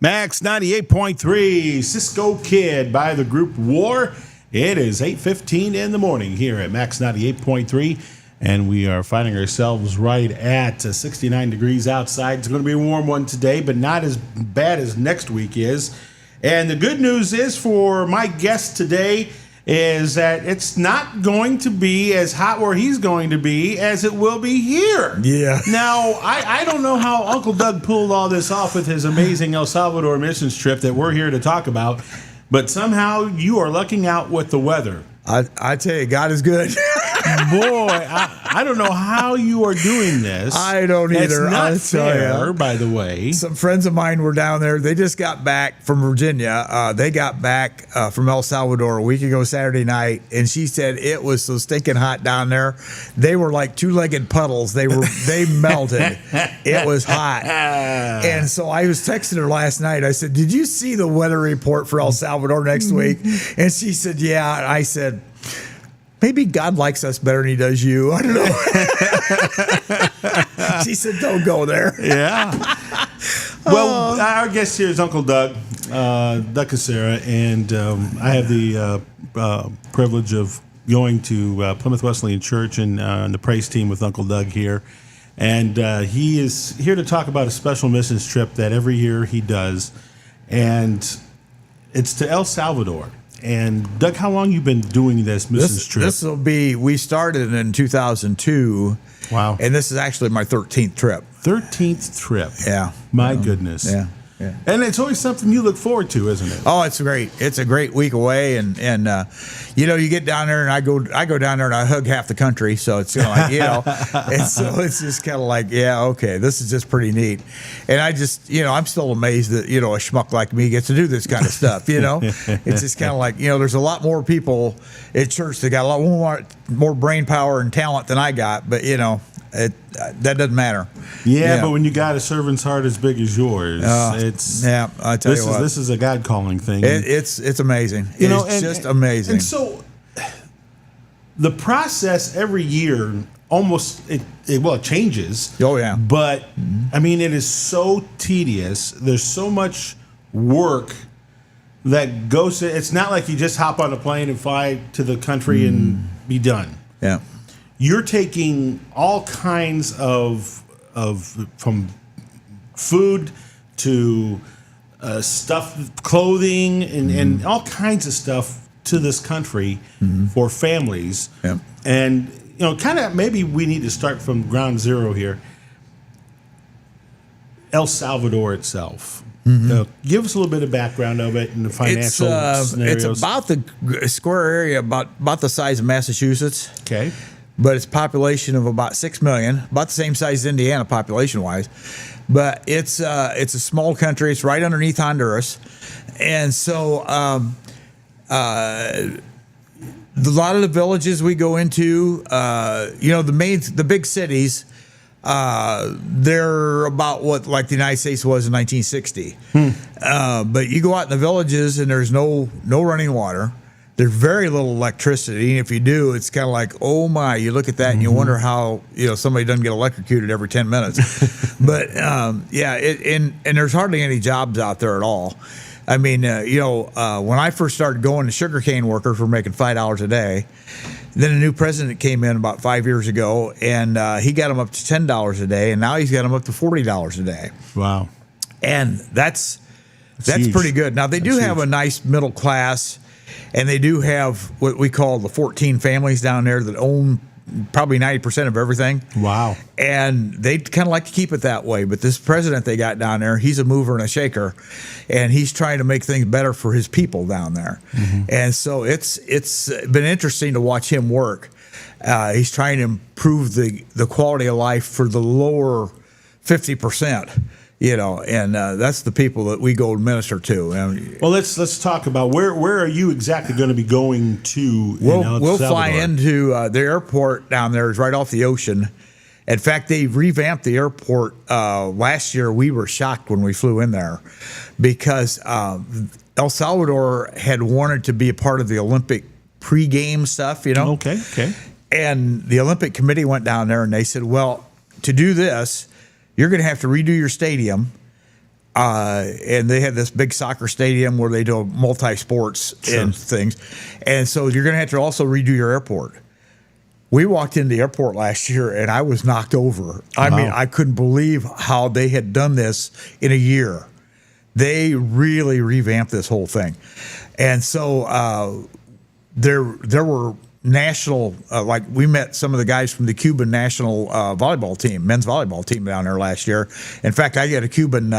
Max 98.3, Cisco Kid by the group War. It is 8:15 in the morning here at Max 98.3, and we are finding ourselves right at 69 degrees outside. It's going to be a warm one today, but not as bad as next week is. And the good news is for my guest today is that it's not going to be as hot where he's going to be as it will be here. Yeah. Now, I don't know how Uncle Doug pulled all this off with his amazing El Salvador missions trip that we're here to talk about, but somehow you are lucking out with the weather. I tell you, God is good. Boy, I don't know how you are doing this. I don't either. It's not I'll tell fair, ya. by the way. Some friends of mine were down there. They just got back from Virginia. They got back from El Salvador a week ago Saturday night, and she said it was so stinking hot down there. They were like two-legged puddles. They melted. It was hot. And so I was texting her last night. I said, "Did you see the weather report for El Salvador next week?" And she said, "Yeah." And I said, "Maybe God likes us better than he does you." I don't know. She said, "Don't go there." Yeah. Well, our guest here is Uncle Doug, Doug Casera, and I have the privilege of going to Plymouth Wesleyan Church and the praise team with Uncle Doug here. And he is here to talk about a special missions trip that every year he does. And it's to El Salvador. And Doug, how long you been doing this missions trip? We started in 2002. Wow. And this is actually my 13th trip. 13th trip. Yeah. My goodness. Yeah. And it's always something you look forward to, isn't it? Oh, it's great. It's a great week away, and you get down there, and I go down there and I hug half the country, so it's like and so it's just kind of like, yeah, okay, this is just pretty neat, and I just I'm still amazed that a schmuck like me gets to do this kind of stuff. It's just kind of like there's a lot more people at church that got a lot more brain power and talent than I got, but that doesn't matter. Yeah, but when you got a servant's heart as big as yours, I tell you what, this is a God calling thing. It's amazing. It's just amazing. And so, the process every year almost it changes. Oh yeah. But I mean, it is so tedious. There's so much work that goes. It's not like you just hop on a plane and fly to the country and be done. Yeah. You're taking all kinds of from food to stuff, clothing, and all kinds of stuff to this country for families. Yeah. And kind of maybe we need to start from ground zero here. El Salvador itself. Give us a little bit of background of it and the financial scenarios. It's about the square area, about the size of Massachusetts. Okay. But it's a population of about 6 million, about the same size as Indiana population-wise. But it's a small country. It's right underneath Honduras. And so a lot of the villages we go into, the big cities, they're about what like the United States was in 1960. But you go out in the villages and there's no running water. There's very little electricity, and if you do, it's kind of like, oh my! You look at that and you wonder how somebody doesn't get electrocuted every 10 minutes. But and there's hardly any jobs out there at all. I mean, when I first started going, the sugarcane workers were making $5 a day. Then a new president came in about 5 years ago, and he got them up to $10 a day, and now he's got them up to $40 a day. Wow! And that's huge. Pretty good. Now they do have a nice middle class. And they do have what we call the 14 families down there that own probably 90% of everything. Wow. And they kind of like to keep it that way. But this president they got down there, he's a mover and a shaker. And he's trying to make things better for his people down there. And so it's been interesting to watch him work. He's trying to improve the quality of life for the lower 50%. And that's the people that we go minister to. Well, let's talk about where are you exactly going to be going to? We'll fly into the airport down there is right off the ocean. In fact, they revamped the airport last year. We were shocked when we flew in there because El Salvador had wanted to be a part of the Olympic pregame stuff. Okay. And the Olympic Committee went down there and they said, well, to do this, you're going to have to redo your stadium And they had this big soccer stadium where they do multi-sports and things. And so you're going to have to also redo your airport. We walked into the airport last year and I was knocked over. I mean, I couldn't believe how they had done this in a year. They really revamped this whole thing. And so there were national, like we met some of the guys from the Cuban national volleyball team, men's volleyball team down there last year. In fact, I got a Cuban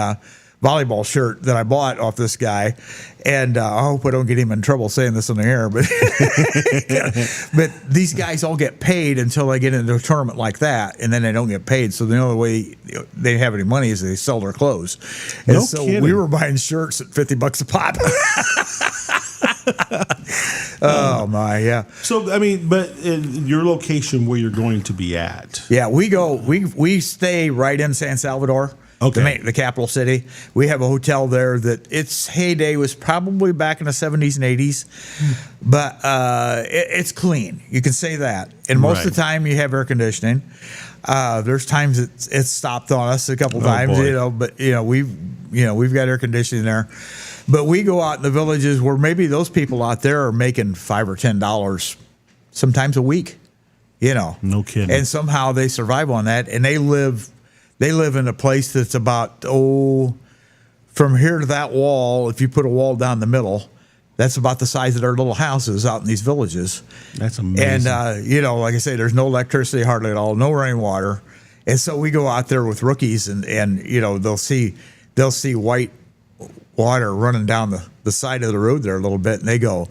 volleyball shirt that I bought off this guy, and I hope I don't get him in trouble saying this on the air, but but these guys all get paid until they get into a tournament like that, and then they don't get paid. So the only way they have any money is they sell their clothes. And No so kidding. we were buying shirts at $50 a pop. Oh my, yeah. So I mean, but in your location where you're going to be at. Yeah, we stay right in San Salvador, Okay. the capital city. We have a hotel there that its heyday was probably back in the 70s and 80s, but it's clean. You can say that. And most of Right. the time you have air conditioning. There's times it's stopped on us a couple times, boy. but we've got air conditioning there. But we go out in the villages where maybe those people out there are making $5 or $10 sometimes a week. No kidding. And somehow they survive on that, and they live in a place that's about from here to that wall. If you put a wall down the middle, that's about the size of their little houses out in these villages. That's amazing. And like I say, there's no electricity hardly at all, no running water, and so we go out there with rookies, and they'll see white water running down the side of the road there a little bit, and they go,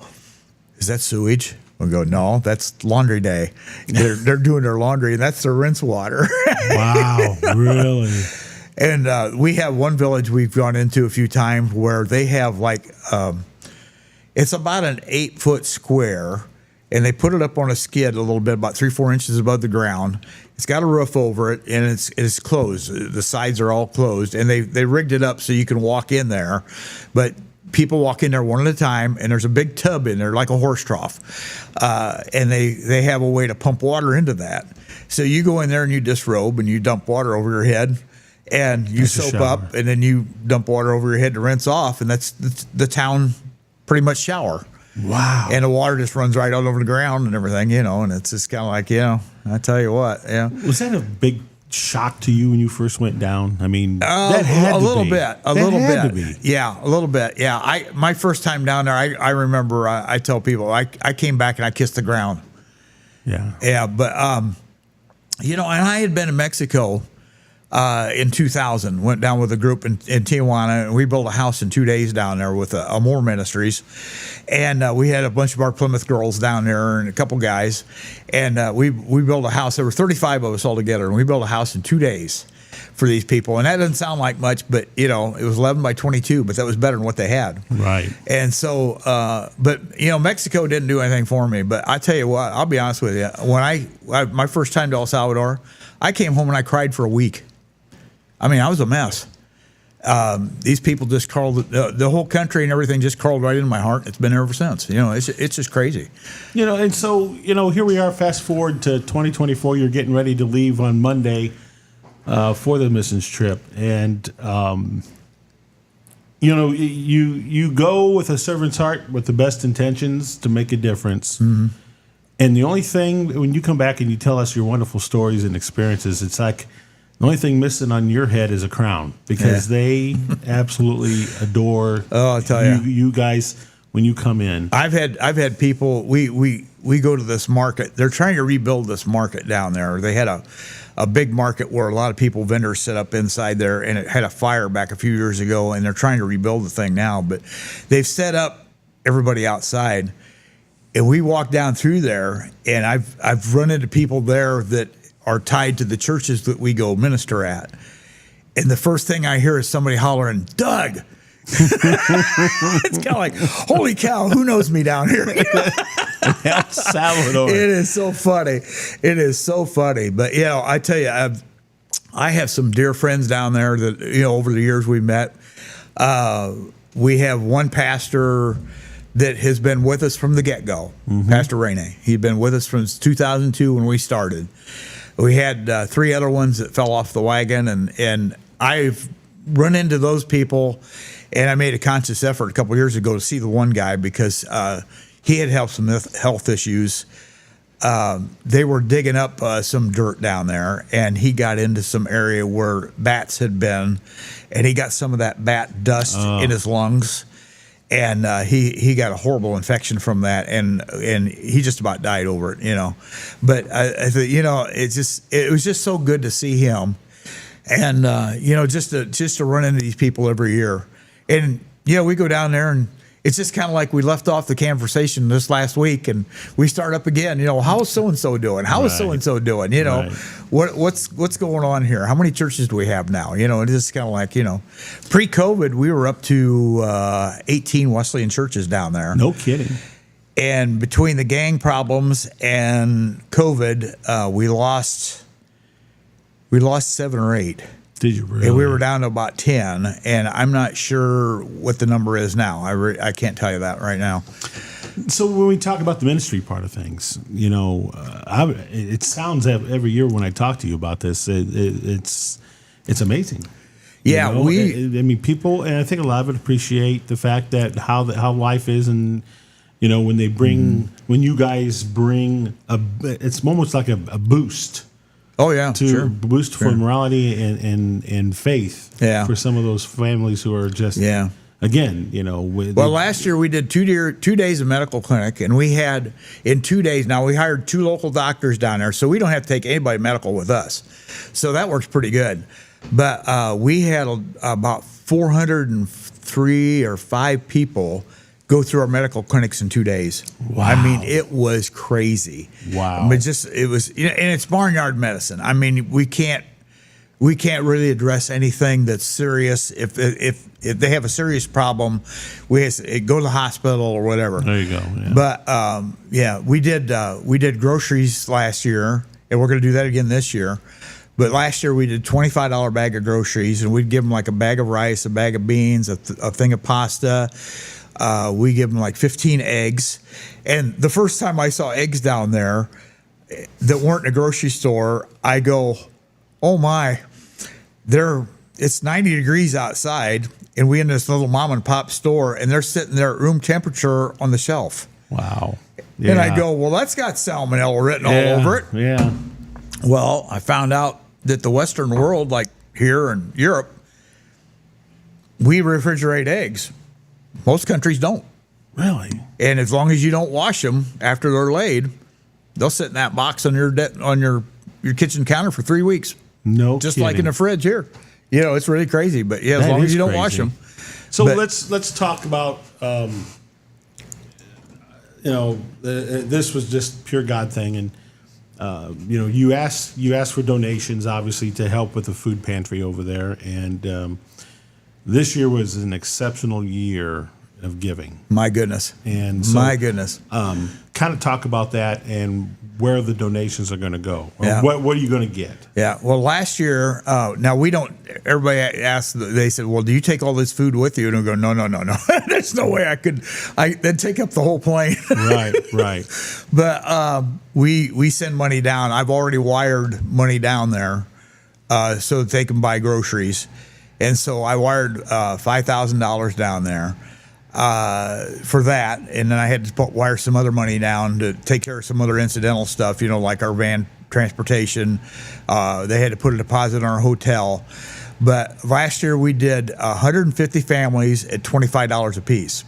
"Is that sewage?" We go, "No, that's laundry day." They're doing their laundry, and that's their rinse water. Wow, really? And we have one village we've gone into a few times where they have it's about an 8-foot square, and they put it up on a skid a little bit, about 3-4 inches above the ground. It's got a roof over it, and it's closed. The sides are all closed, and they rigged it up so you can walk in there, but people walk in there one at a time, and there's a big tub in there, like a horse trough, and they have a way to pump water into that. So you go in there and you disrobe and you dump water over your head, and you Take a soap shower. up, and then you dump water over your head to rinse off, and that's the town pretty much shower. Wow. And the water just runs right all over the ground and everything, and it's just kind of like, I tell you what, Was that a big shock to you when you first went down? I mean, that had a to little be. bit, That had to be. Yeah, a little bit. Yeah, my first time down there, I remember I tell people I came back and I kissed the ground. Yeah. Yeah, but and I had been in Mexico in 2000. Went down with a group in Tijuana, and we built a house in 2 days down there with Amor Ministries, and we had a bunch of our Plymouth girls down there and a couple guys, and we built a house. There were 35 of us all together, and we built a house in 2 days for these people. And that doesn't sound like much, but it was 11 by 22, but that was better than what they had. Right. And so, but Mexico didn't do anything for me. But I tell you what, I'll be honest with you. When my first time to El Salvador, I came home and I cried for a week. I mean, I was a mess. These people just crawled, the whole country and everything just crawled right into my heart. It's been there ever since. It's just crazy. And so, here we are, fast forward to 2024. You're getting ready to leave on Monday for the missions trip. And, you go with a servant's heart with the best intentions to make a difference. Mm-hmm. And the only thing, when you come back and you tell us your wonderful stories and experiences, it's like the only thing missing on your head is a crown, because they absolutely adore I'll tell you guys when you come in. I've had people. We go to this market. They're trying to rebuild this market down there. They had a big market where a lot of vendors set up inside there, and it had a fire back a few years ago, and they're trying to rebuild the thing now. But they've set up everybody outside, and we walk down through there, and I've run into people there that are tied to the churches that we go minister at. And the first thing I hear is somebody hollering, "Doug!" It's kind of like, holy cow, who knows me down here? El Salvador. It is so funny. It is so funny. But, I tell you, I have some dear friends down there that, over the years we met. We have one pastor that has been with us from the get-go, Pastor Rene. He'd been with us from 2002 when we started. We had 3 other ones that fell off the wagon, and I've run into those people, and I made a conscious effort a couple years ago to see the one guy because he had had some health issues. They were digging up some dirt down there, and he got into some area where bats had been, and he got some of that bat dust in his lungs, and he got a horrible infection from that, and he just about died over it, But I thought, it was just so good to see him, and just to run into these people every year, and we go down there and. It's just kind of like we left off the conversation this last week, and we start up again. How's so and so doing? How is so and so doing? Right. What's going on here? How many churches do we have now? It's just kind of like pre-COVID, we were up to 18 Wesleyan churches down there. No kidding. And between the gang problems and COVID, we lost 7 or 8. Did you really? And we were down to about 10, and I'm not sure what the number is now. I can't tell you that right now. So when we talk about the ministry part of things, it sounds every year when I talk to you about this, it's amazing. Yeah, people, and I think a lot of it appreciate the fact that how life is, and when they bring when you guys bring it's almost like a boost. Oh yeah, to boost for morality and faith. Yeah. For some of those families who are just again, last year we did 2 days of medical clinic, and we had in 2 days. Now we hired 2 local doctors down there, so we don't have to take anybody medical with us. So that works pretty good. But we had about 403 or 5 people go through our medical clinics in 2 days. Wow. I mean, it was crazy. Wow. But it was, and it's barnyard medicine. I mean, we can't really address anything that's serious. If they have a serious problem, we have to go to the hospital or whatever. There you go. Yeah. But we did groceries last year, and we're going to do that again this year. But last year we did $25 bag of groceries, and we'd give them like a bag of rice, a bag of beans, a thing of pasta. We give them like 15 eggs. And the first time I saw eggs down there that weren't in a grocery store, I go, oh my, it's 90 degrees outside, and we in this little mom and pop store, and they're sitting there at room temperature on the shelf. Wow. Yeah. And I go, well, that's got salmonella written all over it. Yeah. Well, I found out that the Western world, like here in Europe, we refrigerate eggs. Most countries don't. Really? And as long as you don't wash them after they're laid, they'll sit in that box on your kitchen counter for 3 weeks. No, just kidding. like in the fridge here. It's really crazy. But as long as you don't wash them. So let's talk about. This was just pure God thing, and you asked for donations, obviously, to help with the food pantry over there, and. This year was an exceptional year of giving. My goodness. And so, my goodness. Kind of talk about that and where the donations are going to go. Or Yeah. what are you going to get? Yeah. Well, last year, now we don't, everybody asked, they said, well, do you take all this food with you? And we go, no. There's no way they'd take up the whole plane. Right. But we send money down. I've already wired money down there so that they can buy groceries. And so I wired $5,000 down there for that. And then I had to wire some other money down to take care of some other incidental stuff, like our van transportation. They had to put a deposit on our hotel. But last year we did 150 families at $25 a piece.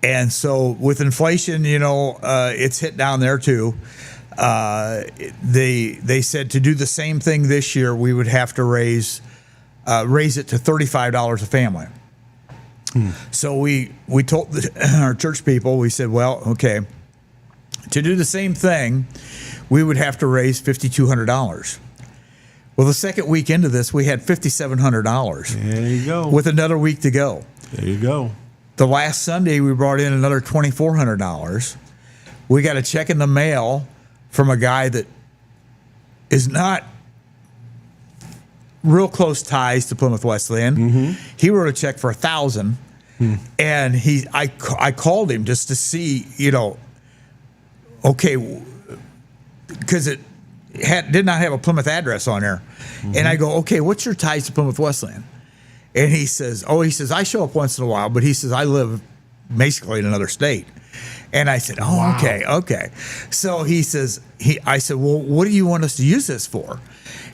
And so with inflation, it's hit down there too. They said to do the same thing this year, we would have to raise it to $35 a family. So we told our church people, we said, well, okay, to do the same thing, we would have to raise $5,200. Well, the second week into this, we had $5,700. There you go. With another week to go. There you go. The last Sunday, we brought in another $2,400. We got a check in the mail from a guy that is not real close ties to Plymouth Wesleyan. Mm-hmm. He wrote a check for $1,000, and I called him just to see, okay, because it did not have a Plymouth address on there, and I go, okay, what's your ties to Plymouth Wesleyan? And he says, I show up once in a while, but he says, I live basically in another state. And I said, Wow. okay. So he says, I said, well, what do you want us to use this for?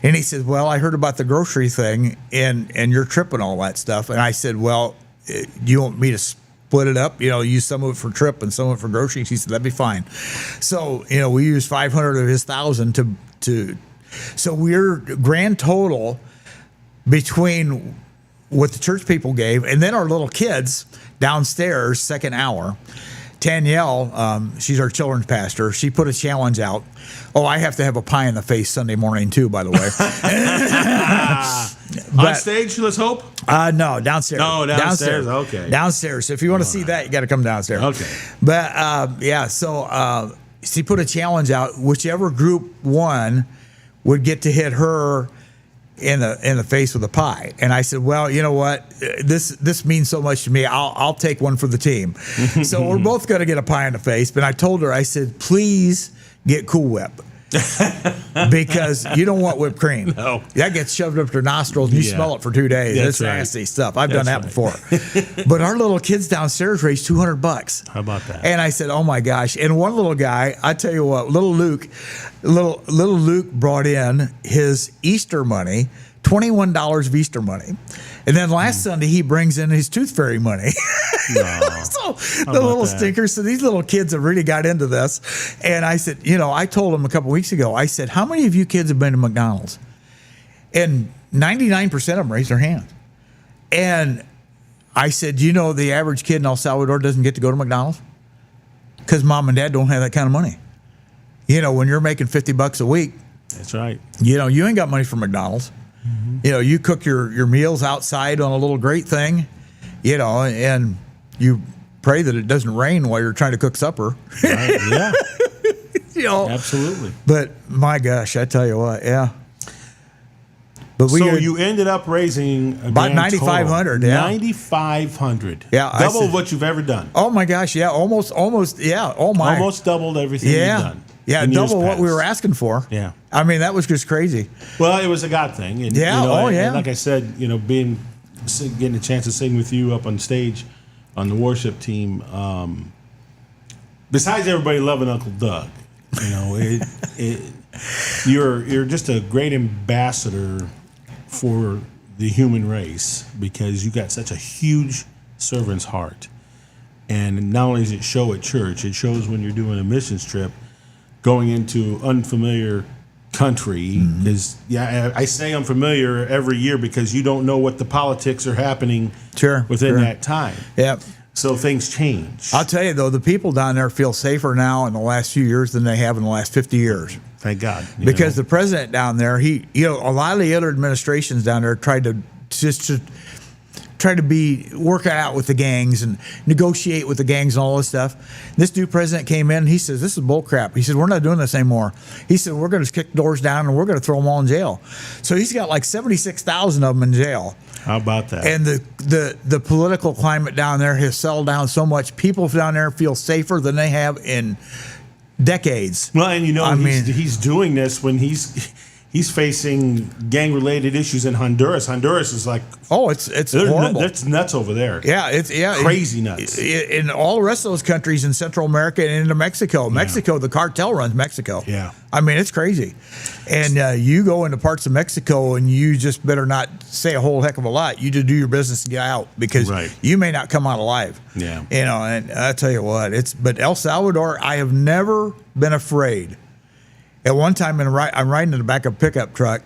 And he said, well, I heard about the grocery thing and your trip and all that stuff. And I said, well, do you want me to split it up? Use some of it for trip and some of it for groceries. He said, that'd be fine. So, we used 500 of his 1,000 so we're grand total between what the church people gave and then our little kids downstairs, second hour. Danielle, she's our children's pastor. She put a challenge out. Oh, I have to have a pie in the face Sunday morning too, by the way. On stage, let's hope. No, downstairs. No, downstairs. Okay. Downstairs. If you want to see that, you got to come downstairs. Okay. But so she put a challenge out. Whichever group won would get to hit her in the face with a pie. And I said, well, you know what? This means so much to me. I'll take one for the team. So we're both going to get a pie in the face. But I told her, I said, please get Cool Whip. Because you don't want whipped cream. No. That gets shoved up your nostrils and you smell it for 2 days. That's It's right. nasty stuff. I've done that before. But our little kids downstairs raised $200. How about that? And I said, oh my gosh. And one little guy, I tell you what, little Luke brought in his Easter money, $21 of Easter money. And then last Sunday, he brings in his Tooth Fairy money. So the little stinkers. So these little kids have really got into this. And I said, I told them a couple weeks ago, I said, how many of you kids have been to McDonald's? And 99% of them raised their hand. And I said, the average kid in El Salvador doesn't get to go to McDonald's? Because mom and dad don't have that kind of money. When you're making $50 a week. That's right. You ain't got money for McDonald's. Mm-hmm. You cook your meals outside on a little grate thing, and you pray that it doesn't rain while you're trying to cook supper. Right. Yeah. Absolutely. But my gosh, I tell you what, yeah. But you ended up raising about $9,500. Yeah, $9,500. Yeah, double what you've ever done. Oh my gosh, yeah, almost. Yeah, oh my, almost doubled everything you've done. Yeah, double what we were asking for. Yeah. I mean, that was just crazy. Well, it was a God thing. And, and like I said, getting a chance to sing with you up on stage on the worship team, besides everybody loving Uncle Doug, you're just a great ambassador for the human race because you got such a huge servant's heart. And not only does it show at church, it shows when you're doing a missions trip, going into unfamiliar country. Is I say unfamiliar every year because you don't know what the politics are happening within that time. Yeah. So things change. I'll tell you though, the people down there feel safer now in the last few years than they have in the last 50 years. Thank God. Because the president down there, a lot of the other administrations down there tried to work out with the gangs and negotiate with the gangs and all this stuff. This new president came in and he says, this is bull crap. He said, we're not doing this anymore. He said, we're going to kick doors down and we're going to throw them all in jail. So he's got like 76,000 of them in jail. How about that? And the political climate down there has settled down so much. People down there feel safer than they have in decades. Well, and he's doing this when he's facing gang-related issues in Honduras. Honduras is like, it's horrible. It's nuts over there. Yeah, it's crazy nuts. In all the rest of those countries in Central America and into Mexico. Mexico, the cartel runs Mexico. Yeah. I mean, it's crazy. And you go into parts of Mexico and you just better not say a whole heck of a lot. You just do your business and get out because you may not come out alive. Yeah. And I tell you what, but El Salvador, I have never been afraid. At one time, I'm riding in the back of a pickup truck,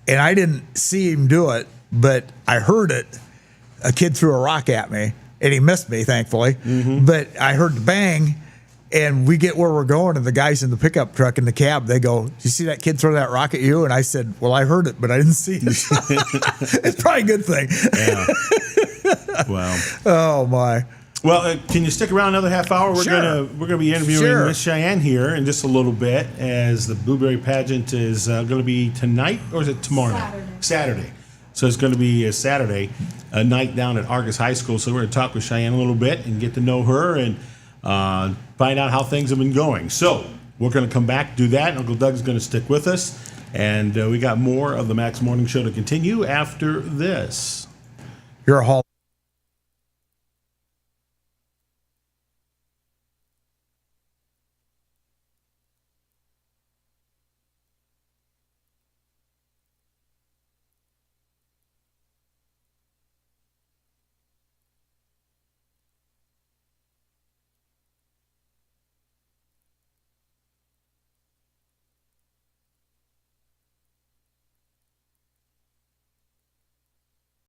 and I didn't see him do it, but I heard it. A kid threw a rock at me, and he missed me, thankfully. Mm-hmm. But I heard the bang, and we get where we're going, and the guys in the pickup truck in the cab, they go, "Did you see that kid throw that rock at you?" And I said, "Well, I heard it, but I didn't see it." It's probably a good thing. Yeah. Wow. Oh my. Well, can you stick around another half hour? We're gonna be interviewing Miss Cheyenne here in just a little bit, as the Blueberry Pageant is going to be tonight, or is it tomorrow night? Saturday. So it's going to be a Saturday, a night down at Argus High School. So we're going to talk with Cheyenne a little bit and get to know her and find out how things have been going. So we're going to come back, do that. Uncle Doug's going to stick with us, and we got more of the Max Morning Show to continue after this. you're a Hall